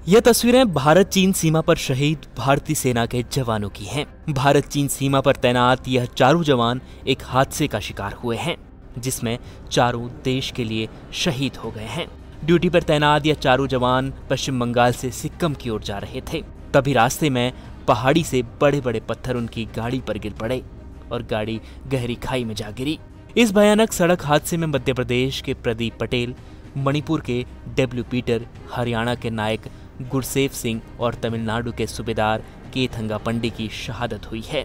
यह तस्वीरें भारत चीन सीमा पर शहीद भारतीय सेना के जवानों की हैं। भारत चीन सीमा पर तैनात यह चारों जवान एक हादसे का शिकार हुए हैं, जिसमें चारों देश के लिए शहीद हो गए हैं। ड्यूटी पर तैनात यह चारों जवान पश्चिम बंगाल से सिक्किम की ओर जा रहे थे। तभी रास्ते में पहाड़ी से बड़े बड़े पत्थर उनकी गाड़ी पर गिर पड़े और गाड़ी गहरी खाई में जा गिरी। इस भयानक सड़क हादसे में मध्य प्रदेश के प्रदीप पटेल, मणिपुर के डब्ल्यू पीटर, हरियाणा के नायक गुरसेव सिंह और तमिलनाडु के सूबेदार केथंगा पंडी की शहादत हुई है।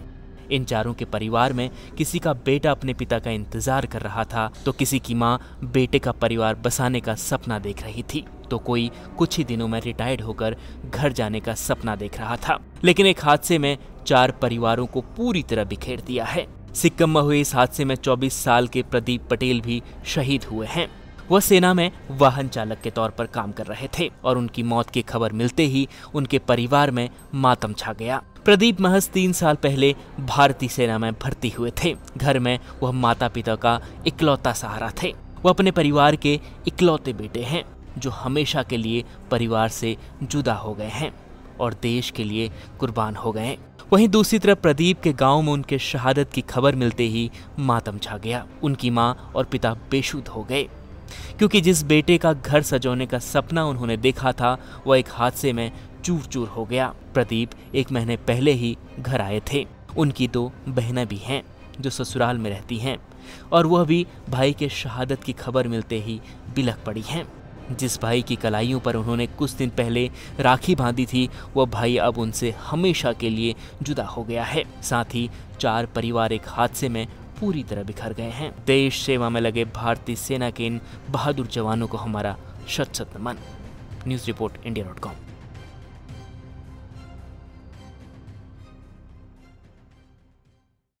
इन चारों के परिवार में किसी का बेटा अपने पिता का इंतजार कर रहा था, तो किसी की मां बेटे का परिवार बसाने का सपना देख रही थी, तो कोई कुछ ही दिनों में रिटायर्ड होकर घर जाने का सपना देख रहा था। लेकिन एक हादसे में 4 परिवारों को पूरी तरह बिखेर दिया है। सिक्किम में हुए इस हादसे में 24 साल के प्रदीप पटेल भी शहीद हुए हैं। वह सेना में वाहन चालक के तौर पर काम कर रहे थे और उनकी मौत की खबर मिलते ही उनके परिवार में मातम छा गया। प्रदीप महज 3 साल पहले भारतीय सेना में भर्ती हुए थे। घर में वह माता पिता का इकलौता सहारा थे। वह अपने परिवार के इकलौते बेटे हैं जो हमेशा के लिए परिवार से जुदा हो गए हैं और देश के लिए कुर्बान हो गए। वहीं दूसरी तरफ प्रदीप के गांव में उनके शहादत की खबर मिलते ही मातम छा गया। उनकी मां और पिता बेसुध हो गए, क्योंकि जिस बेटे का घर सजोने का सपना उन्होंने देखा था वह एक हादसे में चूर चूर हो गया। प्रदीप 1 महीने पहले ही घर आए थे। उनकी 2 बहनें भी हैं जो ससुराल में रहती हैं और वह भी भाई के शहादत की खबर मिलते ही बिलख पड़ी हैं। जिस भाई की कलाइयों पर उन्होंने कुछ दिन पहले राखी बांधी थी, वह भाई अब उनसे हमेशा के लिए जुदा हो गया है। साथ ही 4 परिवार एक हादसे में पूरी तरह बिखर गए हैं। देश सेवा में लगे भारतीय सेना के इन बहादुर जवानों को हमारा शत शत नमन। News report इंडिया.com।